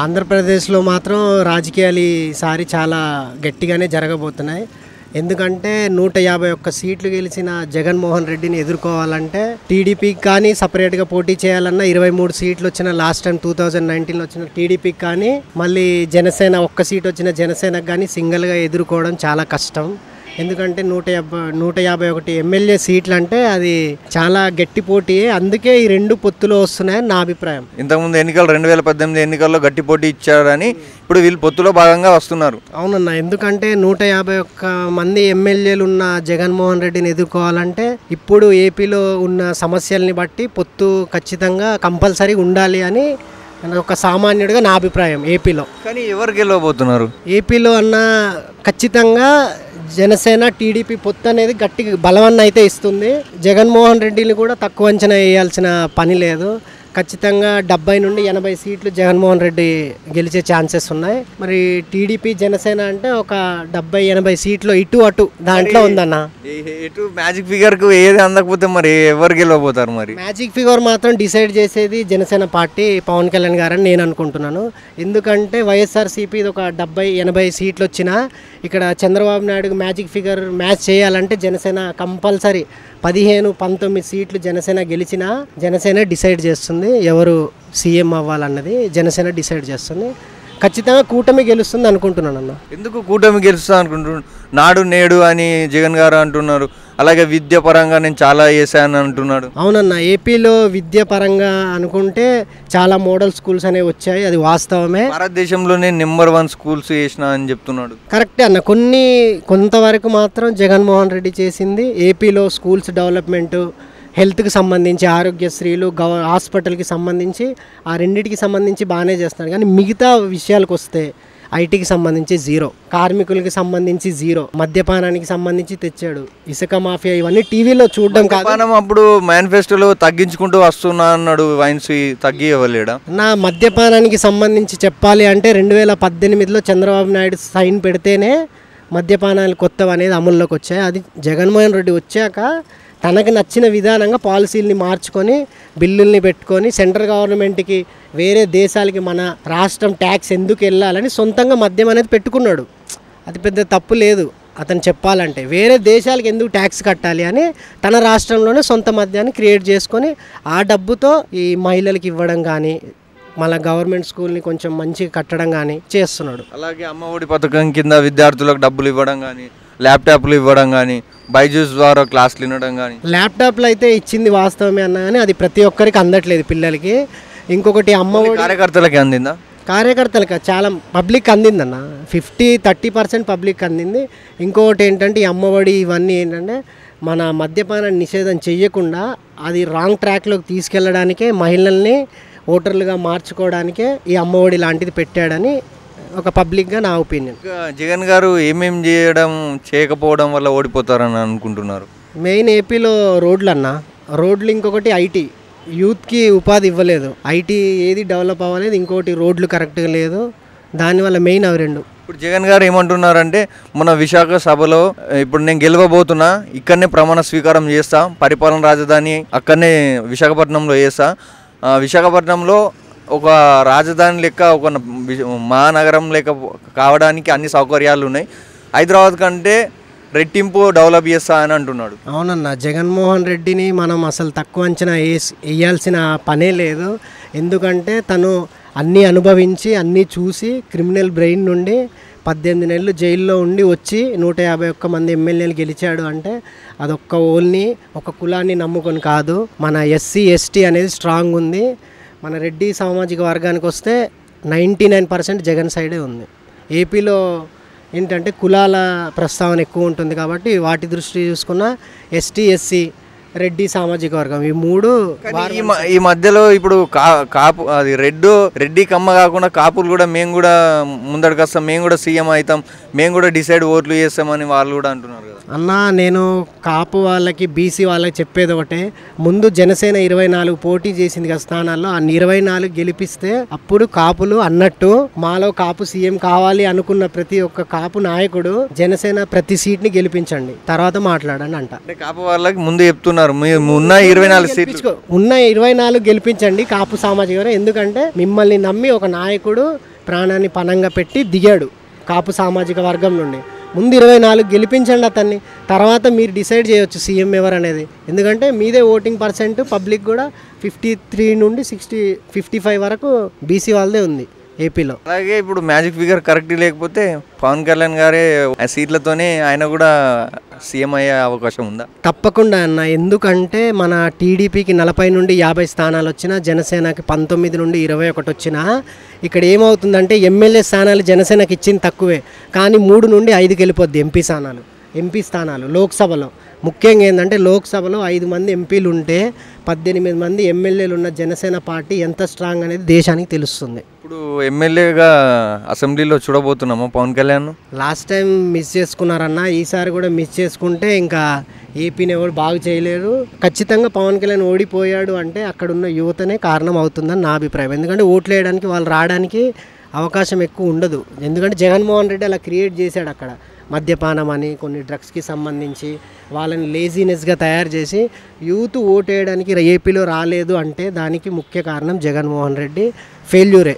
ఆంధ్రప్రదేశ్లో మాత్రం రాజకీయాలు ఈసారి చాలా గట్టిగానే జరగబోతున్నాయి. ఎందుకంటే 151 సీట్లు గెలిచిన జగన్మోహన్ రెడ్డిని ఎదుర్కోవాలంటే టీడీపీకి కానీ సపరేట్గా పోటీ చేయాలన్నా 23 సీట్లు వచ్చిన లాస్ట్ టైం 2019లో వచ్చిన టీడీపీకి కానీ మళ్ళీ జనసేన 1 సీట్ వచ్చిన జనసేనకు కానీ సింగిల్గా ఎదుర్కోవడం చాలా కష్టం. ఎందుకంటే 151 ఎమ్మెల్యే సీట్లు అంటే అది చాలా గట్టి పోటీ. అందుకే ఈ రెండు పొత్తులో వస్తున్నాయని నా అభిప్రాయం. ఇంతకుముందు ఎన్నికలు 2018 ఎన్నికల్లో గట్టి పోటీ ఇచ్చారని ఇప్పుడు వీళ్ళు పొత్తులో భాగంగా వస్తున్నారు. అవునన్నా, ఎందుకంటే 151 మంది ఎమ్మెల్యేలు ఉన్న జగన్మోహన్ రెడ్డిని ఎదుర్కోవాలంటే ఇప్పుడు ఏపీలో ఉన్న సమస్యల్ని బట్టి పొత్తు ఖచ్చితంగా కంపల్సరీ ఉండాలి అని ఒక సామాన్యుడిగా నా అభిప్రాయం. ఏపీలో కానీ ఎవరు గెలవబోతున్నారు? ఏపీలో అన్న ఖచ్చితంగా జనసేన టీడీపీ పొత్తు అనేది గట్టి బలవన్న అయితే ఇస్తుంది. జగన్మోహన్ రెడ్డిని కూడా తక్కువ అంచనా వేయాల్సిన పని లేదు. ఖచ్చితంగా 70 నుండి 80 సీట్లు జగన్మోహన్ రెడ్డి గెలిచే ఛాన్సెస్ ఉన్నాయి. మరి టీడీపీ జనసేన అంటే ఒక 70-80 సీట్లు ఇటు అటు దాంట్లో ఉందన్న. ఇటు మ్యాజిక్ ఫిగర్కు ఏది అందకపోతే మరి ఎవరు గెలవబోతారు? మరి మ్యాజిక్ ఫిగర్ మాత్రం డిసైడ్ చేసేది జనసేన పార్టీ, పవన్ కళ్యాణ్ గారని నేను అనుకుంటున్నాను. ఎందుకంటే వైఎస్ఆర్సీపీ ఇది ఒక 70-80 సీట్లు వచ్చినా ఇక్కడ చంద్రబాబు నాయుడుకు మ్యాజిక్ ఫిగర్ మ్యాచ్ చేయాలంటే జనసేన కంపల్సరీ 15-19 సీట్లు జనసేన గెలిచినా జనసేన డిసైడ్ చేస్తుంది ఎవరు సీఎం అవ్వాలన్నది. జనసేన డిసైడ్ చేస్తుంది. ఖచ్చితంగా కూటమి గెలుస్తుంది అనుకుంటున్నాను అన్న. ఎందుకు కూటమి గెలుస్తా అనుకుంటున్నాను? నాడు నేడు అని జగన్ గారు అంటున్నారు. అలాగే విద్య పరంగా నేను చాలా చేశాను అంటున్నాడు. అవునన్న, ఏపీలో విద్య పరంగా అనుకుంటే చాలా మోడల్ స్కూల్స్ అనేవి వచ్చాయి, అది వాస్తవమే. భారతదేశంలోనే నెంబర్ 1 స్కూల్స్ చేసిన అని చెప్తున్నాడు. కరెక్టే అన్న. కొంతవరకు మాత్రం జగన్మోహన్ రెడ్డి చేసింది ఏపీలో స్కూల్స్ డెవలప్మెంటు, హెల్త్కి సంబంధించి ఆరోగ్యశ్రీలు, హాస్పిటల్కి సంబంధించి ఆ రెండింటికి సంబంధించి బాగానే చేస్తున్నాడు. కానీ మిగతా విషయాలకు వస్తే ఐటీకి సంబంధించి జీరో, కార్మికులకి సంబంధించి జీరో, మద్యపానానికి సంబంధించి తెచ్చాడు, ఇసుక మాఫియా ఇవన్నీ టీవీలో చూడడం కాదు. అప్పుడు మేనిఫెస్టోలో తగ్గించుకుంటూ వస్తున్నా అన్నాడు. వైన్స్ తగ్గి ఇవ్వలేడా? నా మద్యపానానికి సంబంధించి చెప్పాలి అంటే 2018లో చంద్రబాబు నాయుడు సైన్ పెడితేనే మద్యపానాలు కొత్తవి అనేది అమల్లోకి వచ్చాయి. అది జగన్మోహన్ రెడ్డి వచ్చాక తనకు నచ్చిన విధానంగా పాలసీలని మార్చుకొని బిల్లుల్ని పెట్టుకొని సెంట్రల్ గవర్నమెంట్కి వేరే దేశాలకి మన రాష్ట్రం ట్యాక్స్ ఎందుకు వెళ్ళాలని సొంతంగా మద్యం అనేది పెట్టుకున్నాడు. అది పెద్ద తప్పు లేదు అతను చెప్పాలంటే. వేరే దేశాలకు ఎందుకు ట్యాక్స్ కట్టాలి అని తన రాష్ట్రంలోనే సొంత మద్యాన్ని క్రియేట్ చేసుకొని ఆ డబ్బుతో ఈ మహిళలకు ఇవ్వడం కానీ మళ్ళీ గవర్నమెంట్ స్కూల్ని కొంచెం మంచిగా కట్టడం కానీ చేస్తున్నాడు. అలాగే అమ్మఒడి పథకం కింద విద్యార్థులకు డబ్బులు ఇవ్వడం కానీ, ల్యాప్టాప్లు ఇవ్వడం కానీ, బైజూస్ ద్వారా క్లాసులు వినడం కానీ. ల్యాప్టాప్లు అయితే ఇచ్చింది వాస్తవమే అన్నా కానీ అది ప్రతి ఒక్కరికి అందట్లేదు పిల్లలకి. ఇంకొకటి అమ్మఒడి కార్యకర్తలకి అందిందా? కార్యకర్తలకు చాలా పబ్లిక్ అందిందన్న. 50-30% పబ్లిక్ అందింది. ఇంకొకటి ఏంటంటే ఈ అమ్మఒడి ఇవన్నీ ఏంటంటే మన మద్యపాన నిషేధం చెయ్యకుండా అది రాంగ్ ట్రాక్లోకి తీసుకెళ్ళడానికే, మహిళల్ని ఓటర్లుగా మార్చుకోవడానికే ఈ అమ్మఒడి లాంటిది పెట్టాడని ఒక పబ్లిక్గా నా ఒపీనియన్. జగన్ గారు ఏమేం చేయకపోవడం వల్ల ఓడిపోతారని అనుకుంటున్నారు? మెయిన్ ఏపీలో రోడ్లు అన్న, రోడ్లు, ఇంకొకటి ఐటీ, యూత్కి ఉపాధి ఇవ్వలేదు. ఐటీ ఏది డెవలప్ అవ్వలేదు, ఇంకోటి రోడ్లు కరెక్ట్గా లేదు. దానివల్ల మెయిన్ అవి రెండు. ఇప్పుడు జగన్ గారు ఏమంటున్నారంటే మన విశాఖ సభలో ఇప్పుడు నేను గెలవబోతున్నా, ఇక్కడనే ప్రమాణ స్వీకారం చేస్తా, పరిపాలన రాజధాని అక్కడనే విశాఖపట్నంలో చేస్తా, విశాఖపట్నంలో ఒక రాజధాని లెక్క ఒక మహానగరం లెక్క కావడానికి అన్ని సౌకర్యాలు ఉన్నాయి, హైదరాబాద్ కంటే రెట్టింపు డెవలప్ చేస్తా అని అంటున్నాడు. అవునన్న, జగన్మోహన్ రెడ్డిని మనం అసలు తక్కువ అంచనా వేయాల్సిన పనే లేదు. ఎందుకంటే తను అన్నీ అనుభవించి అన్నీ చూసి క్రిమినల్ బ్రెయిన్ నుండి 18 నెలలు జైల్లో ఉండి వచ్చి 151 మంది ఎమ్మెల్యేలు గెలిచాడు అంటే అదొక్క ఓన్లీ ఒక కులాన్ని నమ్ముకొని కాదు. మన ఎస్సీ ఎస్టీ అనేది స్ట్రాంగ్ ఉంది. మన రెడ్డి సామాజిక వర్గానికి వస్తే 99% జగన్ సైడే ఉంది. ఏపీలో ఏంటంటే కులాల ప్రస్తావన ఎక్కువ ఉంటుంది కాబట్టి వాటి దృష్టి చూసుకున్న ఎస్టీ ఎస్సీ రెడ్డి సామాజిక వర్గం ఈ మూడు. ఈ మధ్యలో ఇప్పుడు కాపు అది రెడ్డి కమ్మ కాకుండా కాపులు కూడా మేము కూడా ముందడికి వస్తాం, మేము కూడా సీఎం అవుతాం, మేము కూడా డిసైడ్ ఓట్లు చేస్తామని వాళ్ళు కూడా అంటున్నారు కదా అన్న. నేను కాపు వాళ్ళకి బీసీ వాళ్ళకి చెప్పేది ఒకటే, ముందు జనసేన 24 పోటీ చేసింది కదా స్థానాల్లో, ఆ 24 గెలిపిస్తే అప్పుడు కాపులు అన్నట్టు మాలో కాపు సీఎం కావాలి అనుకున్న ప్రతి ఒక్క కాపు నాయకుడు జనసేన ప్రతి సీట్ని గెలిపించండి, తర్వాత మాట్లాడండి అంట. అంటే కాపు వాళ్ళకి ముందు చెప్తున్నారు అంటున్నారు ఉన్న 24 సీట్లు ఉన్న 24 గెలిపించండి కాపు సామాజిక వర్గం. ఎందుకంటే మిమ్మల్ని నమ్మి ఒక నాయకుడు ప్రాణాన్ని పణంగా పెట్టి దిగాడు కాపు సామాజిక వర్గం నుండి. ముందు 24 గెలిపించండి అతన్ని, తర్వాత మీరు డిసైడ్ చేయొచ్చు సీఎం ఎవరు అనేది. ఎందుకంటే మీదే ఓటింగ్ పర్సెంట్ పబ్లిక్ కూడా 53 నుండి 55 వరకు బీసీ వాళ్ళదే ఉంది ఏపీలో. అలాగే ఇప్పుడు మ్యాజిక్ ఫిగర్ కరెక్ట్ లేకపోతే పవన్ కళ్యాణ్ గారే ఆ సీట్లతోనే ఆయన కూడా సీఎం అయ్యే అవకాశం ఉందా? తప్పకుండా అన్న. ఎందుకంటే మన టీడీపీకి 40 నుండి 50 స్థానాలు వచ్చినా, జనసేనకి 19 నుండి 21 వచ్చినా ఇక్కడ ఏమవుతుందంటే ఎమ్మెల్యే స్థానాలు జనసేనకి ఇచ్చింది తక్కువే, కానీ 3 నుండి 5కి వెళ్ళిపోద్ది ఎంపీ స్థానాలు లోక్సభలో. ముఖ్యంగా ఏంటంటే లోక్సభలో 5 మంది ఎంపీలు ఉంటే 18 మంది ఎమ్మెల్యేలు ఉన్న జనసేన పార్టీ ఎంత స్ట్రాంగ్ అనేది దేశానికి తెలుస్తుంది. ఇప్పుడు ఎమ్మెల్యేగా అసెంబ్లీలో చూడబోతున్నామా Pawan Kalyan? Last time miss చేసుకున్నారన్న, ఈసారి కూడా మిస్ చేసుకుంటే ఇంకా ఏపీని ఎవరు బాగు చేయలేరు. ఖచ్చితంగా పవన్ కళ్యాణ్ ఓడిపోయాడు అంటే అక్కడున్న యువతనే కారణం అవుతుందని నా అభిప్రాయం. ఎందుకంటే ఓట్లు వేయడానికి వాళ్ళు రావడానికి అవకాశం ఎక్కువ ఉండదు. ఎందుకంటే జగన్మోహన్ రెడ్డి అలా క్రియేట్ చేశాడు అక్కడ. మద్యపానం అని కొన్ని డ్రగ్స్కి సంబంధించి వాళ్ళని లేజీనెస్గా తయారు చేసి యూత్ ఓటు వేయడానికి ఏపీలో రాలేదు అంటే దానికి ముఖ్య కారణం జగన్మోహన్ రెడ్డి ఫెయిల్యూరే.